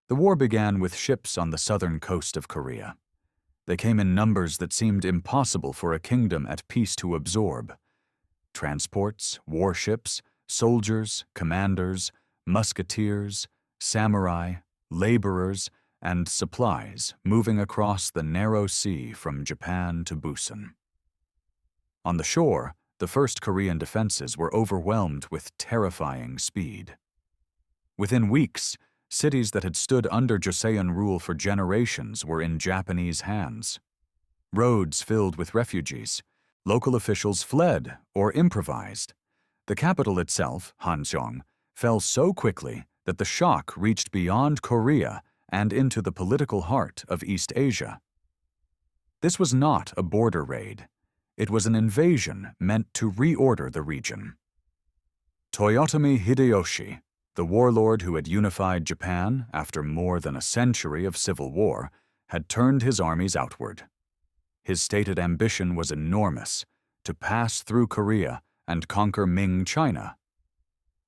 The war began with ships on the southern coast of Korea. They came in numbers that seemed impossible for a kingdom at peace to absorb. Transports, warships, soldiers, commanders, musketeers, samurai, laborers, and supplies moving across the narrow sea from Japan to Busan. On the shore, the first Korean defenses were overwhelmed with terrifying speed. Within weeks, cities that had stood under Joseon rule for generations were in Japanese hands. Roads filled with refugees. Local officials fled or improvised. The capital itself, Hanseong, fell so quickly that the shock reached beyond Korea and into the political heart of East Asia. This was not a border raid. It was an invasion meant to reorder the region. Toyotomi Hideyoshi, the warlord who had unified Japan after more than a century of civil war, had turned his armies outward. His stated ambition was enormous, to pass through Korea and conquer Ming China.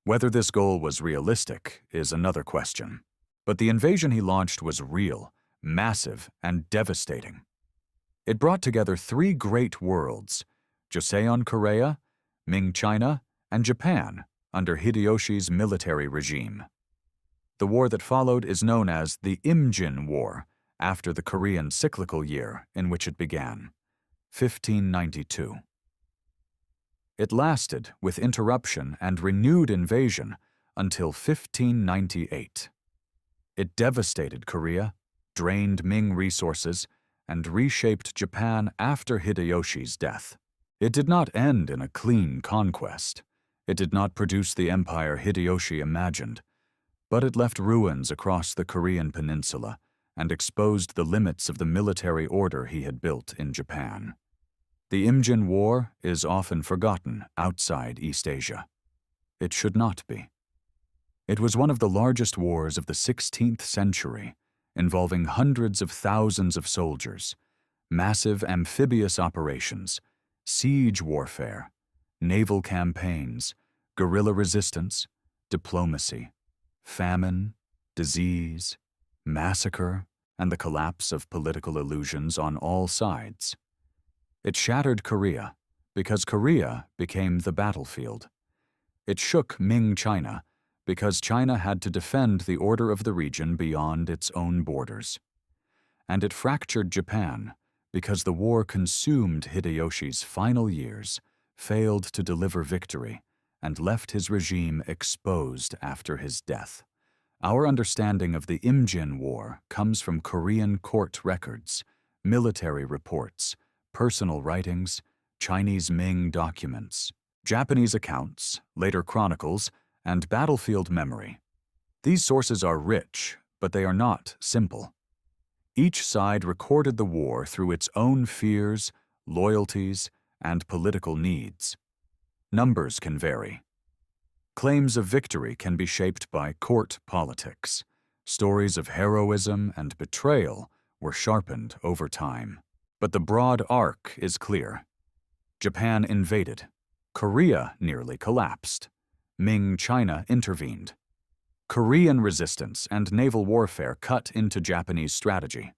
Whether this goal was realistic is another question, but the invasion he launched was real, massive, and devastating. It brought together three great worlds, Joseon Korea, Ming China, and Japan, under Hideyoshi's military regime. The war that followed is known as the Imjin War, after the Korean cyclical year in which it began, 1592. It lasted, with interruption and renewed invasion, until 1598. It devastated Korea, drained Ming resources, and reshaped Japan after Hideyoshi's death. It did not end in a clean conquest. It did not produce the empire Hideyoshi imagined, but it left ruins across the Korean peninsula and exposed the limits of the military order he had built in Japan. The Imjin War is often forgotten outside East Asia. It should not be. It was one of the largest wars of the 16th century, involving hundreds of thousands of soldiers, massive amphibious operations, siege warfare, naval campaigns, guerrilla resistance, diplomacy, famine, disease, massacre, and the collapse of political illusions on all sides. It shattered Korea because Korea became the battlefield. It shook Ming China because China had to defend the order of the region beyond its own borders. And it fractured Japan because the war consumed Hideyoshi's final years, failed to deliver victory, and left his regime exposed after his death. Our understanding of the Imjin War comes from Korean court records, military reports, personal writings, Chinese Ming documents, Japanese accounts, later chronicles, and battlefield memory. These sources are rich, but they are not simple. Each side recorded the war through its own fears, loyalties, and political needs. Numbers can vary. Claims of victory can be shaped by court politics. Stories of heroism and betrayal were sharpened over time. But the broad arc is clear. Japan invaded. Korea nearly collapsed. Ming China intervened. Korean resistance and naval warfare cut into Japanese strategy.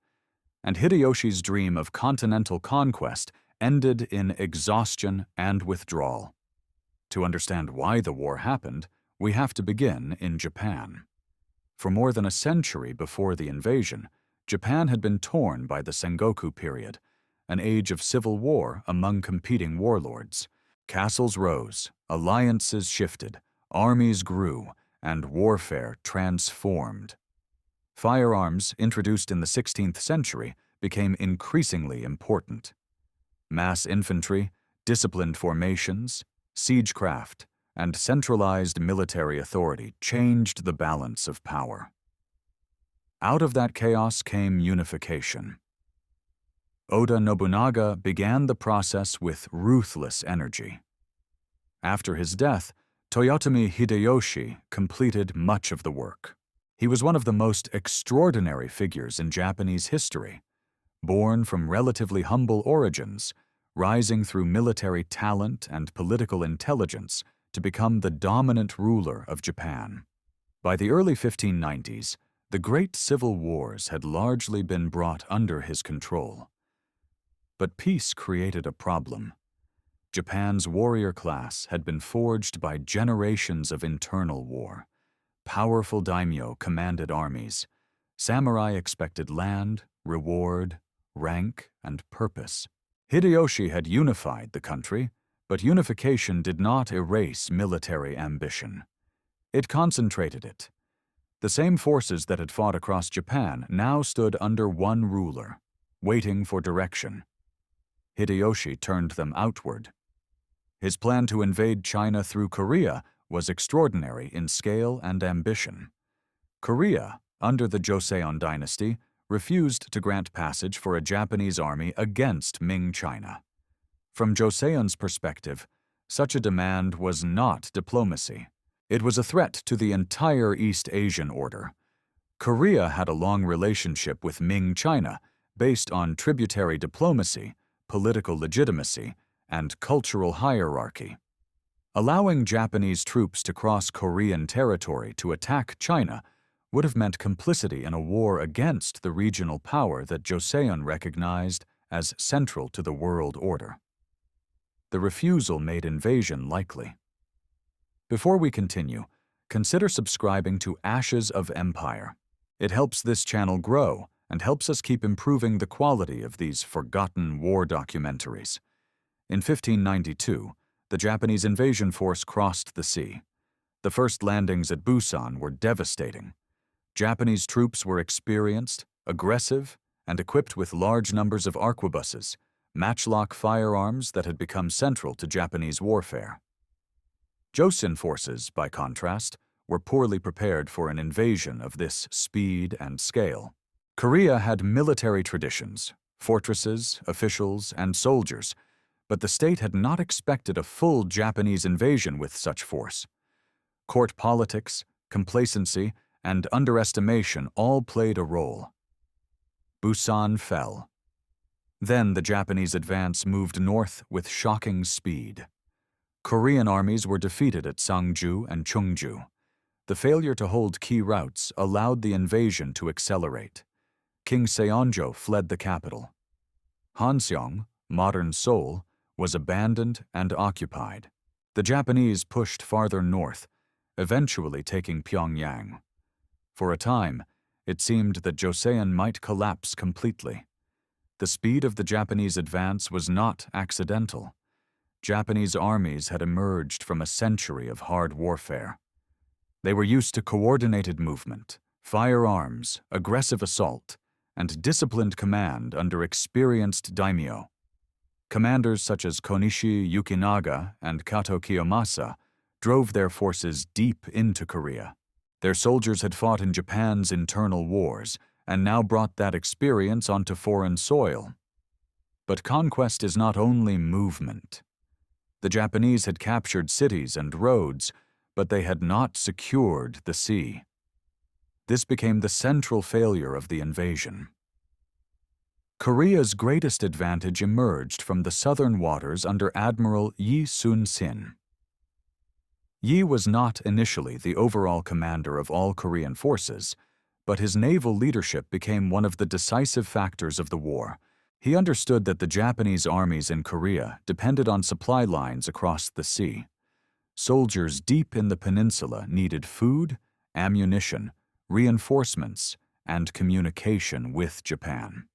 And Hideyoshi's dream of continental conquest ended in exhaustion and withdrawal. To understand why the war happened, we have to begin in Japan. For more than a century before the invasion, Japan had been torn by the Sengoku period, an age of civil war among competing warlords. Castles rose, alliances shifted, armies grew, and warfare transformed. Firearms, introduced in the 16th century, became increasingly important. Mass infantry, disciplined formations, siegecraft, and centralized military authority changed the balance of power. Out of that chaos came unification. Oda Nobunaga began the process with ruthless energy. After his death, Toyotomi Hideyoshi completed much of the work. He was one of the most extraordinary figures in Japanese history. Born from relatively humble origins, rising through military talent and political intelligence to become the dominant ruler of Japan. By the early 1590s, The great civil wars had largely been brought under his control. But peace created a problem. Japan's warrior class had been forged by generations of internal war. Powerful daimyo commanded armies. Samurai expected land, reward, rank, and purpose. Hideyoshi had unified the country, but unification did not erase military ambition. It concentrated it. The same forces that had fought across Japan now stood under one ruler, waiting for direction. Hideyoshi turned them outward. His plan to invade China through Korea was extraordinary in scale and ambition. Korea, under the Joseon dynasty, refused to grant passage for a Japanese army against Ming China. From Joseon's perspective, such a demand was not diplomacy. It was a threat to the entire East Asian order. Korea had a long relationship with Ming China based on tributary diplomacy, political legitimacy, and cultural hierarchy. Allowing Japanese troops to cross Korean territory to attack China would have meant complicity in a war against the regional power that Joseon recognized as central to the world order. The refusal made invasion likely. Before we continue, consider subscribing to Ashes of Empire. It helps this channel grow and helps us keep improving the quality of these forgotten war documentaries. In 1592, the Japanese invasion force crossed the sea. The first landings at Busan were devastating. Japanese troops were experienced, aggressive, and equipped with large numbers of arquebuses, matchlock firearms that had become central to Japanese warfare. Joseon forces, by contrast, were poorly prepared for an invasion of this speed and scale. Korea had military traditions, fortresses, officials, and soldiers, but the state had not expected a full Japanese invasion with such force. Court politics, complacency, and underestimation all played a role. Busan fell. Then the Japanese advance moved north with shocking speed. Korean armies were defeated at Sangju and Cheongju. The failure to hold key routes allowed the invasion to accelerate. King Seonjo fled the capital. Hanseong, modern Seoul, was abandoned and occupied. The Japanese pushed farther north, eventually taking Pyongyang. For a time, it seemed that Joseon might collapse completely. The speed of the Japanese advance was not accidental. Japanese armies had emerged from a century of hard warfare. They were used to coordinated movement, firearms, aggressive assault, and disciplined command under experienced daimyo. Commanders such as Konishi Yukinaga and Kato Kiyomasa drove their forces deep into Korea. Their soldiers had fought in Japan's internal wars and now brought that experience onto foreign soil. But conquest is not only movement. The Japanese had captured cities and roads, but they had not secured the sea. This became the central failure of the invasion. Korea's greatest advantage emerged from the southern waters under Admiral Yi Sun-sin. Yi was not initially the overall commander of all Korean forces, but his naval leadership became one of the decisive factors of the war. He understood that the Japanese armies in Korea depended on supply lines across the sea. Soldiers deep in the peninsula needed food, ammunition, reinforcements, and communication with Japan.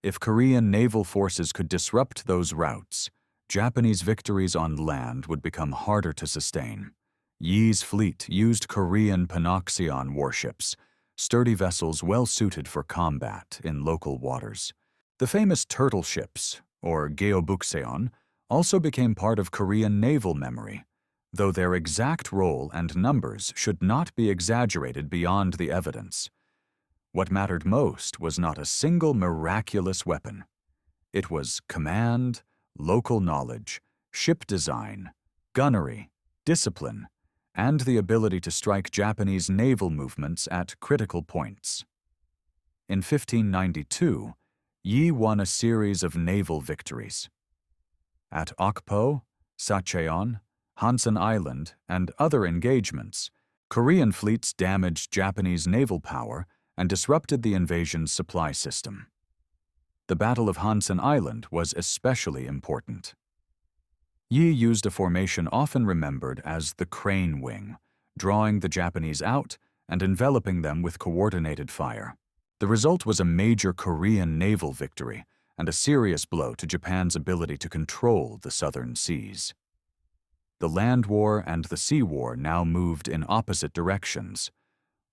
If Korean naval forces could disrupt those routes, Japanese victories on land would become harder to sustain. Yi's fleet used Korean Panoxion warships, sturdy vessels well-suited for combat in local waters. The famous turtle ships, or Geobukseon, also became part of Korean naval memory, though their exact role and numbers should not be exaggerated beyond the evidence. What mattered most was not a single miraculous weapon. It was command, local knowledge, ship design, gunnery, discipline, and the ability to strike Japanese naval movements at critical points. In 1592, Yi won a series of naval victories. At Okpo, Sacheon, Hansen Island, and other engagements, Korean fleets damaged Japanese naval power and disrupted the invasion's supply system. The Battle of Hansen Island was especially important. Yi used a formation often remembered as the crane wing, drawing the Japanese out and enveloping them with coordinated fire. The result was a major Korean naval victory and a serious blow to Japan's ability to control the southern seas. The land war and the sea war now moved in opposite directions.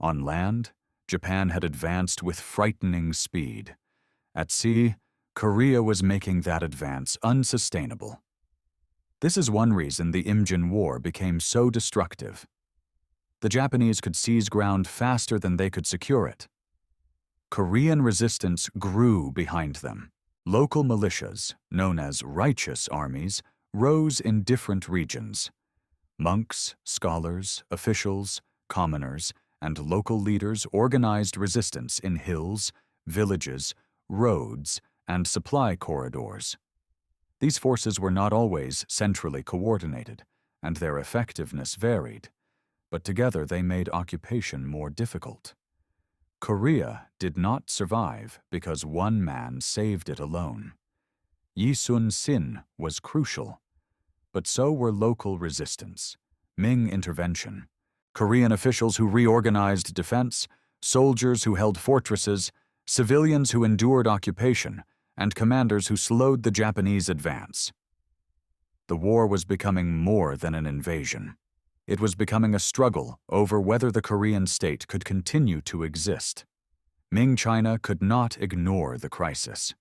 On land, Japan had advanced with frightening speed. At sea, Korea was making that advance unsustainable. This is one reason the Imjin War became so destructive. The Japanese could seize ground faster than they could secure it. Korean resistance grew behind them. Local militias, known as righteous armies, rose in different regions. Monks, scholars, officials, commoners, and local leaders organized resistance in hills, villages, roads, and supply corridors. These forces were not always centrally coordinated, and their effectiveness varied, but together they made occupation more difficult. Korea did not survive because one man saved it alone. Yi Sun-sin was crucial, but so were local resistance, Ming intervention, Korean officials who reorganized defense, soldiers who held fortresses, civilians who endured occupation, and commanders who slowed the Japanese advance. The war was becoming more than an invasion. It was becoming a struggle over whether the Korean state could continue to exist. Ming China could not ignore the crisis.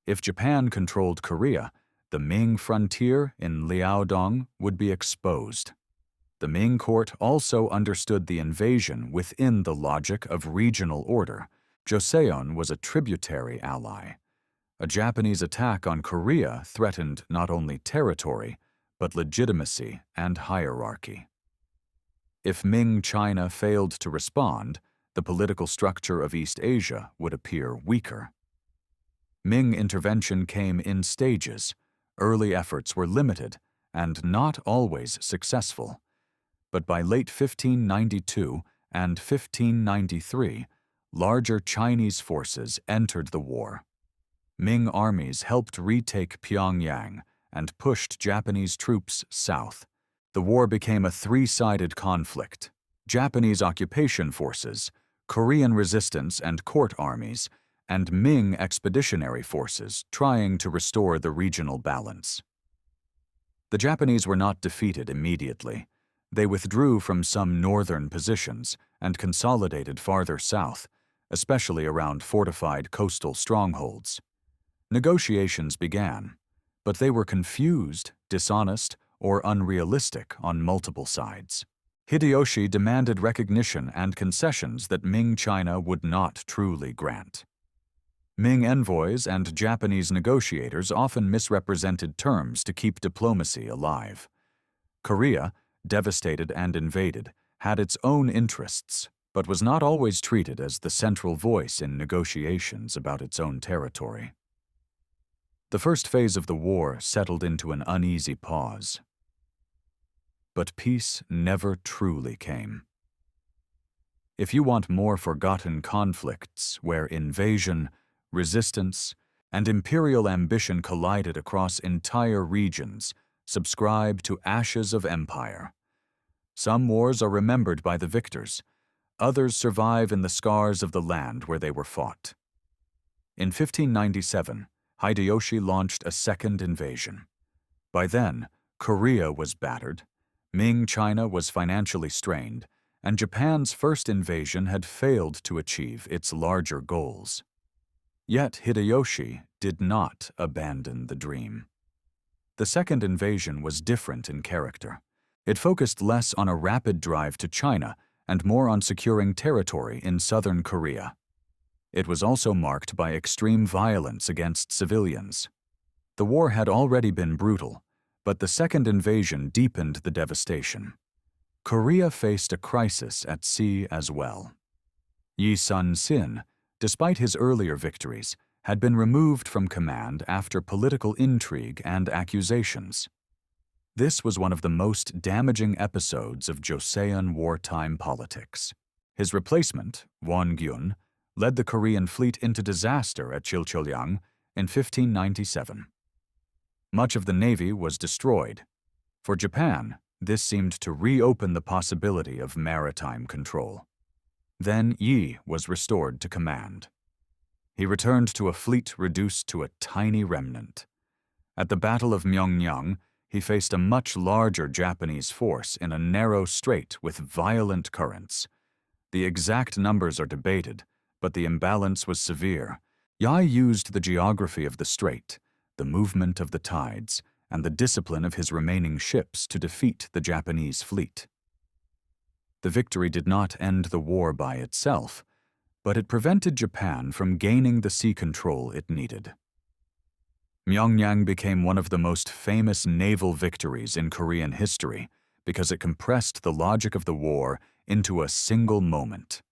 If Japan controlled Korea, the Ming frontier in Liaodong would be exposed. The Ming court also understood the invasion within the logic of regional order. Joseon was a tributary ally. A Japanese attack on Korea threatened not only territory, but legitimacy and hierarchy. If Ming China failed to respond, the political structure of East Asia would appear weaker. Ming intervention came in stages. Early efforts were limited and not always successful. But by late 1592 and 1593, larger Chinese forces entered the war. Ming armies helped retake Pyongyang and pushed Japanese troops south. The war became a three-sided conflict: Japanese occupation forces, Korean resistance and court armies, and Ming expeditionary forces trying to restore the regional balance. The Japanese were not defeated immediately. They withdrew from some northern positions and consolidated farther south, especially around fortified coastal strongholds. Negotiations began, but they were confused, dishonest, or unrealistic on multiple sides. Hideyoshi demanded recognition and concessions that Ming China would not truly grant. Ming envoys and Japanese negotiators often misrepresented terms to keep diplomacy alive. Korea, devastated and invaded, had its own interests, but was not always treated as the central voice in negotiations about its own territory. The first phase of the war settled into an uneasy pause. But peace never truly came. If you want more forgotten conflicts where invasion, resistance, and imperial ambition collided across entire regions, subscribe to Ashes of Empire. Some wars are remembered by the victors. Others survive in the scars of the land where they were fought. In 1597, Hideyoshi launched a second invasion. By then, Korea was battered, Ming China was financially strained, and Japan's first invasion had failed to achieve its larger goals. Yet Hideyoshi did not abandon the dream. The second invasion was different in character. It focused less on a rapid drive to China and more on securing territory in southern Korea. It was also marked by extreme violence against civilians. The war had already been brutal, but the second invasion deepened the devastation. Korea faced a crisis at sea as well. Yi Sun-sin, despite his earlier victories, had been removed from command after political intrigue and accusations. This was one of the most damaging episodes of Joseon wartime politics. His replacement, Won Gyun, led the Korean fleet into disaster at Chilcholyang in 1597. Much of the navy was destroyed. For Japan, this seemed to reopen the possibility of maritime control. Then Yi was restored to command. He returned to a fleet reduced to a tiny remnant. At the Battle of Myeongnyang, he faced a much larger Japanese force in a narrow strait with violent currents. The exact numbers are debated, but the imbalance was severe. Yi used the geography of the strait, the movement of the tides, and the discipline of his remaining ships to defeat the Japanese fleet. The victory did not end the war by itself, but it prevented Japan from gaining the sea control it needed. Myeongnyang became one of the most famous naval victories in Korean history because it compressed the logic of the war into a single moment.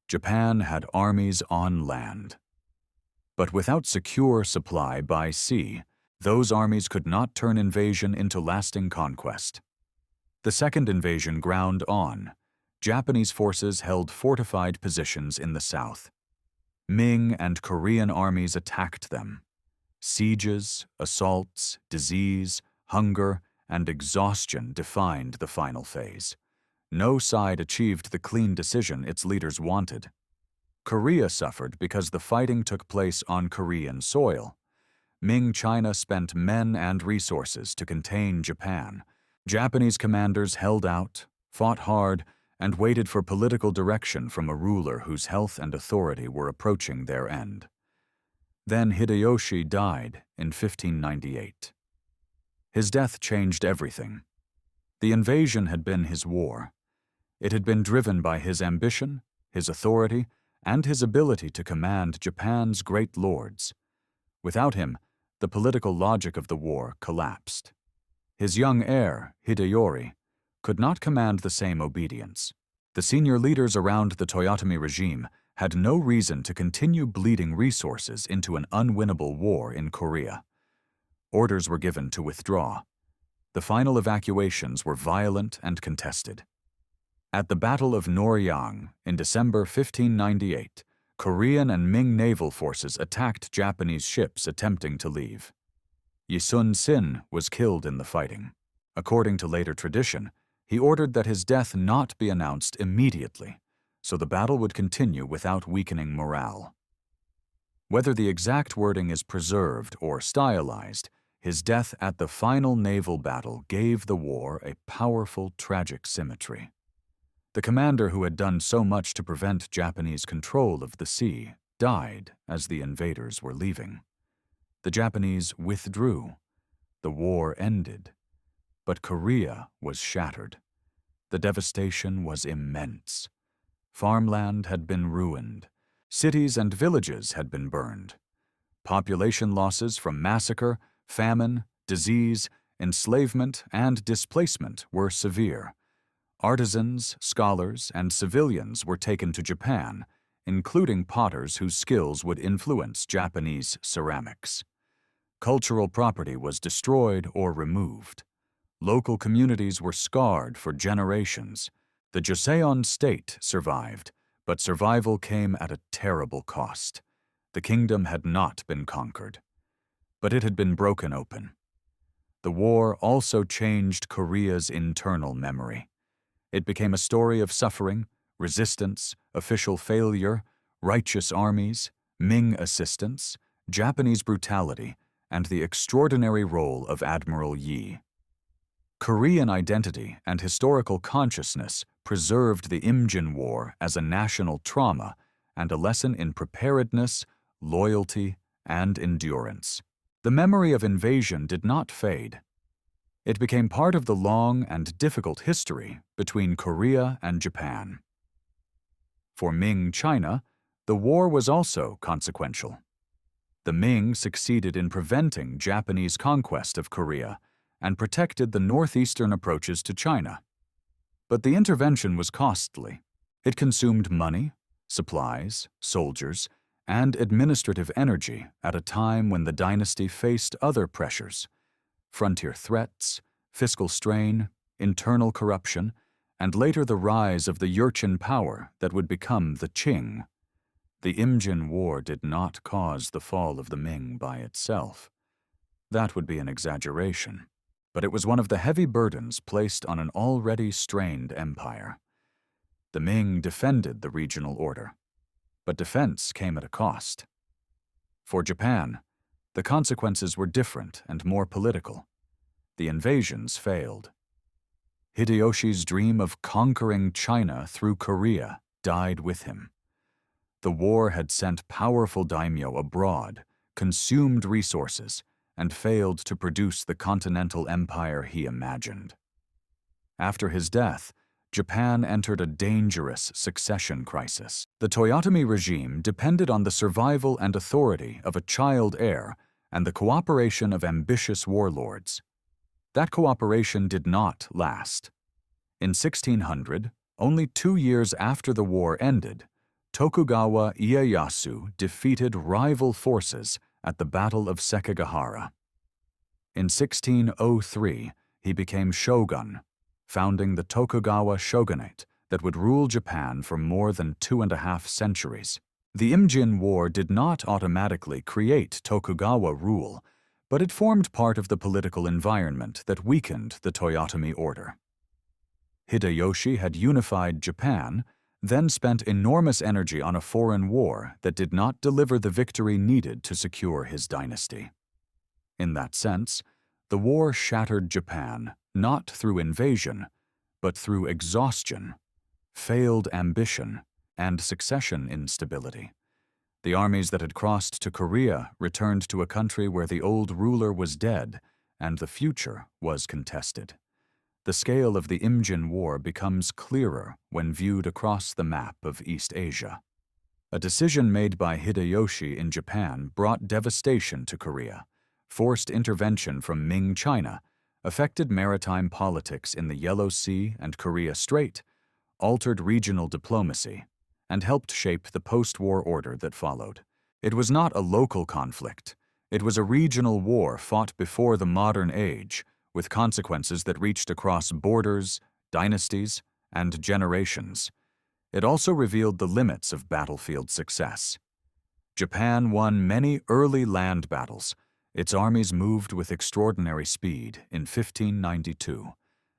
Japan had armies on land. But without secure supply by sea, those armies could not turn invasion into lasting conquest. The second invasion ground on. Japanese forces held fortified positions in the south. Ming and Korean armies attacked them. Sieges, assaults, disease, hunger, and exhaustion defined the final phase. No side achieved the clean decision its leaders wanted. Korea suffered because the fighting took place on Korean soil. Ming China spent men and resources to contain Japan. Japanese commanders held out, fought hard, and waited for political direction from a ruler whose health and authority were approaching their end. Then Hideyoshi died in 1598. His death changed everything. The invasion had been his war. It had been driven by his ambition, his authority, and his ability to command Japan's great lords. Without him, the political logic of the war collapsed. His young heir, Hideyori, could not command the same obedience. The senior leaders around the Toyotomi regime had no reason to continue bleeding resources into an unwinnable war in Korea. Orders were given to withdraw. The final evacuations were violent and contested. At the Battle of Noryang in December 1598, Korean and Ming naval forces attacked Japanese ships attempting to leave. Yi Sun-sin was killed in the fighting. According to later tradition, he ordered that his death not be announced immediately, so the battle would continue without weakening morale. Whether the exact wording is preserved or stylized, his death at the final naval battle gave the war a powerful, tragic symmetry. The commander who had done so much to prevent Japanese control of the sea died as the invaders were leaving. The Japanese withdrew. The war ended. But Korea was shattered. The devastation was immense. Farmland had been ruined. Cities and villages had been burned. Population losses from massacre, famine, disease, enslavement, and displacement were severe. Artisans, scholars, and civilians were taken to Japan, including potters whose skills would influence Japanese ceramics. Cultural property was destroyed or removed. Local communities were scarred for generations. The Joseon state survived, but survival came at a terrible cost. The kingdom had not been conquered, but it had been broken open. The war also changed Korea's internal memory. It became a story of suffering, resistance, official failure, righteous armies, Ming assistance, Japanese brutality, and the extraordinary role of Admiral Yi. Korean identity and historical consciousness preserved the Imjin War as a national trauma and a lesson in preparedness, loyalty, and endurance. The memory of invasion did not fade. It became part of the long and difficult history between Korea and Japan. For Ming China, the war was also consequential. The Ming succeeded in preventing Japanese conquest of Korea and protected the northeastern approaches to China. But the intervention was costly. It consumed money, supplies, soldiers, and administrative energy at a time when the dynasty faced other pressures: frontier threats, fiscal strain, internal corruption, and later the rise of the Jurchen power that would become the Qing. The Imjin War did not cause the fall of the Ming by itself. That would be an exaggeration, but it was one of the heavy burdens placed on an already strained empire. The Ming defended the regional order, but defense came at a cost. For Japan, the consequences were different and more political. The invasions failed. Hideyoshi's dream of conquering China through Korea died with him. The war had sent powerful daimyo abroad, consumed resources, and failed to produce the continental empire he imagined. After his death, Japan entered a dangerous succession crisis. The Toyotomi regime depended on the survival and authority of a child heir and the cooperation of ambitious warlords. That cooperation did not last. In 1600, only 2 years after the war ended, Tokugawa Ieyasu defeated rival forces at the Battle of Sekigahara. In 1603, he became shogun, founding the Tokugawa shogunate that would rule Japan for more than 2.5 centuries. The Imjin War did not automatically create Tokugawa rule, but it formed part of the political environment that weakened the Toyotomi order. Hideyoshi had unified Japan, then spent enormous energy on a foreign war that did not deliver the victory needed to secure his dynasty. In that sense, the war shattered Japan not through invasion, but through exhaustion, failed ambition, and succession instability. The armies that had crossed to Korea returned to a country where the old ruler was dead and the future was contested. The scale of the Imjin War becomes clearer when viewed across the map of East Asia. A decision made by Hideyoshi in Japan brought devastation to Korea, forced intervention from Ming China, affected maritime politics in the Yellow Sea and Korea Strait, altered regional diplomacy, and helped shape the post-war order that followed. It was not a local conflict. It was a regional war fought before the modern age, with consequences that reached across borders, dynasties, and generations. It also revealed the limits of battlefield success. Japan won many early land battles. Its armies moved with extraordinary speed in 1592.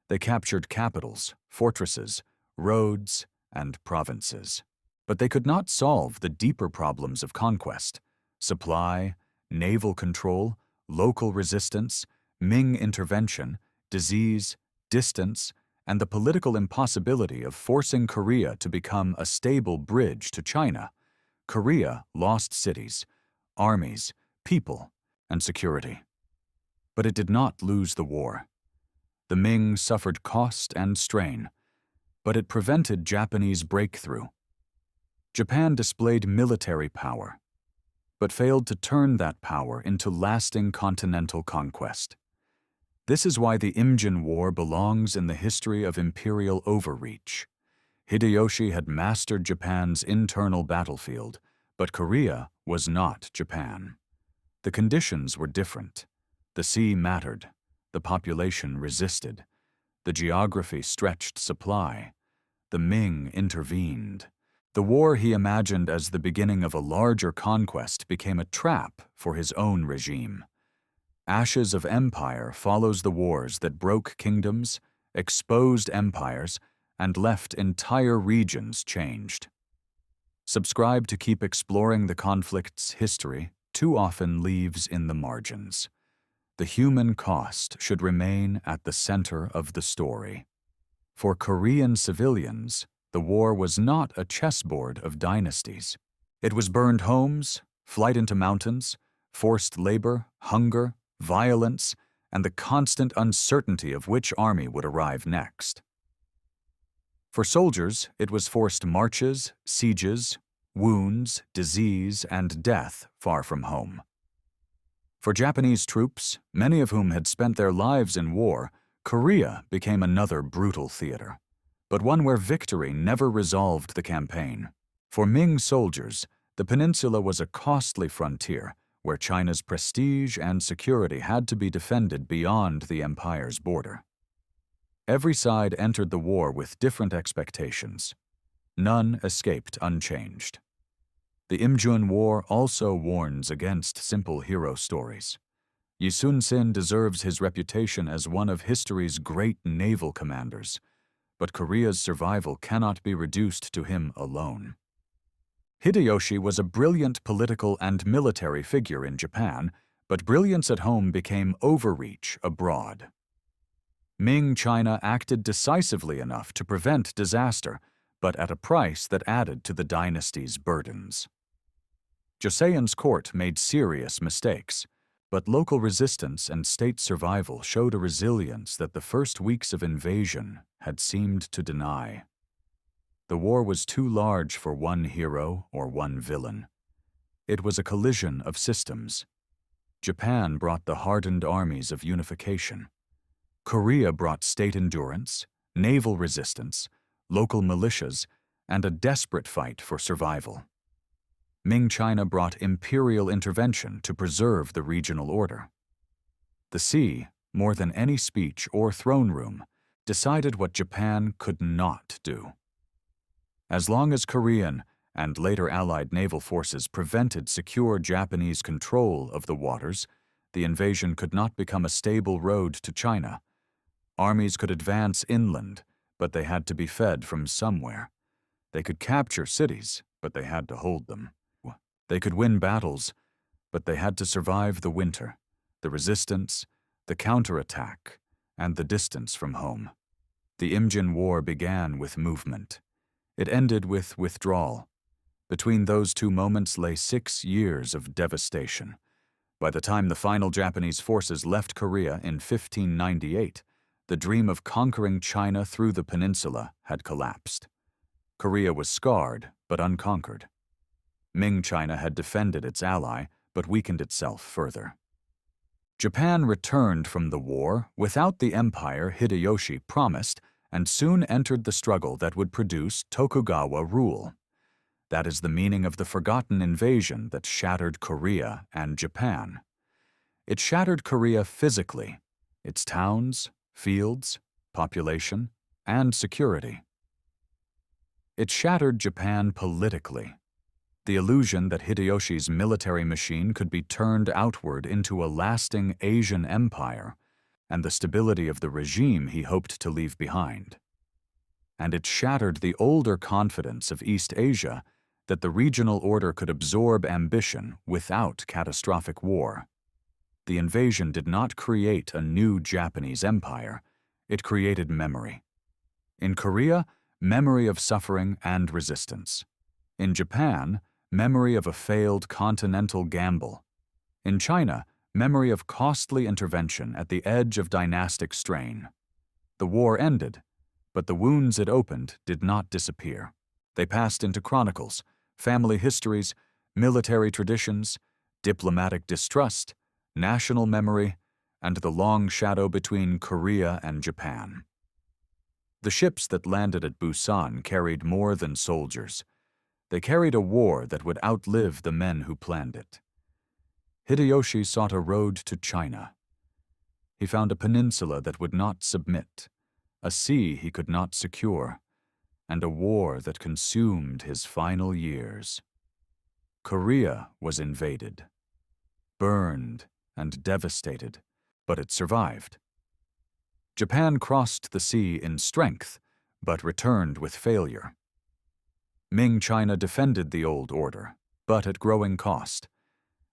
They captured capitals, fortresses, roads, and provinces. But they could not solve the deeper problems of conquest: supply, naval control, local resistance, Ming intervention, disease, distance, and the political impossibility of forcing Korea to become a stable bridge to China. Korea lost cities, armies, people, and security. But it did not lose the war. The Ming suffered cost and strain, but it prevented Japanese breakthrough. Japan displayed military power, but failed to turn that power into lasting continental conquest. This is why the Imjin War belongs in the history of imperial overreach. Hideyoshi had mastered Japan's internal battlefield, but Korea was not Japan. The conditions were different. The sea mattered. The population resisted. The geography stretched supply. The Ming intervened. The war he imagined as the beginning of a larger conquest became a trap for his own regime. Ashes of empire follows the wars that broke kingdoms, exposed empires, and left entire regions changed. Subscribe to keep exploring the conflict's history too often leaves in the margins. The human cost should remain at the center of the story. For Korean civilians, the war was not a chessboard of dynasties. It was burned homes, flight into mountains, forced labor, hunger, violence, and the constant uncertainty of which army would arrive next. For soldiers, it was forced marches, sieges, wounds, disease, and death far from home. For Japanese troops, many of whom had spent their lives in war, Korea became another brutal theater, but one where victory never resolved the campaign. For Ming soldiers, the peninsula was a costly frontier where China's prestige and security had to be defended beyond the empire's border. Every side entered the war with different expectations. None escaped unchanged. The Imjin War also warns against simple hero stories. Yi Sun-sin deserves his reputation as one of history's great naval commanders, but Korea's survival cannot be reduced to him alone. Hideyoshi was a brilliant political and military figure in Japan, but brilliance at home became overreach abroad. Ming China acted decisively enough to prevent disaster, but at a price that added to the dynasty's burdens. Joseon's court made serious mistakes, but local resistance and state survival showed a resilience that the first weeks of invasion had seemed to deny. The war was too large for one hero or one villain. It was a collision of systems. Japan brought the hardened armies of unification. Korea brought state endurance, naval resistance, local militias, and a desperate fight for survival. Ming China brought imperial intervention to preserve the regional order. The sea, more than any speech or throne room, decided what Japan could not do. As long as Korean and later Allied naval forces prevented secure Japanese control of the waters, the invasion could not become a stable road to China. Armies could advance inland, but they had to be fed from somewhere. They could capture cities, but they had to hold them. They could win battles, but they had to survive the winter, the resistance, the counterattack, and the distance from home. The Imjin War began with movement. It ended with withdrawal. Between those two moments lay 6 years of devastation. By the time the final Japanese forces left Korea in 1598, the dream of conquering China through the peninsula had collapsed. Korea was scarred, but unconquered. Ming China had defended its ally, but weakened itself further. Japan returned from the war without the empire Hideyoshi promised and soon entered the struggle that would produce Tokugawa rule. That is the meaning of the forgotten invasion that shattered Korea and Japan. It shattered Korea physically, its towns, fields, population, and security. It shattered Japan politically. The illusion that Hideyoshi's military machine could be turned outward into a lasting Asian empire, and the stability of the regime he hoped to leave behind. And it shattered the older confidence of East Asia that the regional order could absorb ambition without catastrophic war. The invasion did not create a new Japanese empire, it created memory. In Korea, memory of suffering and resistance. In Japan, memory of a failed continental gamble. In China, memory of costly intervention at the edge of dynastic strain. The war ended, but the wounds it opened did not disappear. They passed into chronicles, family histories, military traditions, diplomatic distrust, national memory, and the long shadow between Korea and Japan. The ships that landed at Busan carried more than soldiers. They carried a war that would outlive the men who planned it. Hideyoshi sought a road to China. He found a peninsula that would not submit, a sea he could not secure, and a war that consumed his final years. Korea was invaded, burned and devastated, but it survived. Japan crossed the sea in strength, but returned with failure. Ming China defended the old order, but at growing cost.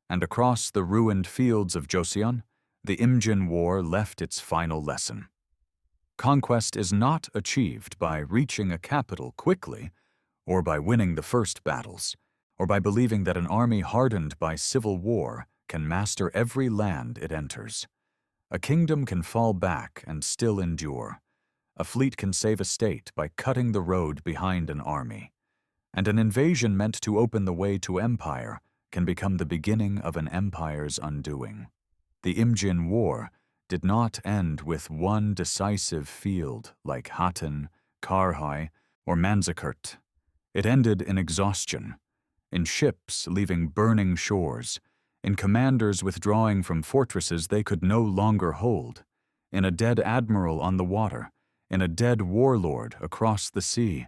And across the ruined fields of Joseon, the Imjin War left its final lesson. Conquest is not achieved by reaching a capital quickly, or by winning the first battles, or by believing that an army hardened by civil war can master every land it enters. A kingdom can fall back and still endure. A fleet can save a state by cutting the road behind an army. And an invasion meant to open the way to empire can become the beginning of an empire's undoing. The Imjin War did not end with one decisive field like Hattin, Karhai, or Manzikert. It ended in exhaustion, in ships leaving burning shores, in commanders withdrawing from fortresses they could no longer hold, in a dead admiral on the water, in a dead warlord across the sea,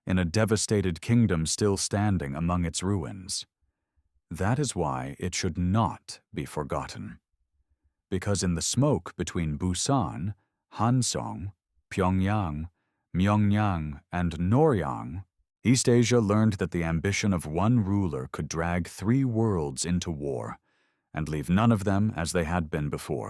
in a devastated kingdom still standing among its ruins. That is why it should not be forgotten. Because in the smoke between Busan, Hansong, Pyongyang, Myeongyang, and Noryang, East Asia learned that the ambition of one ruler could drag 3 worlds into war and leave none of them as they had been before.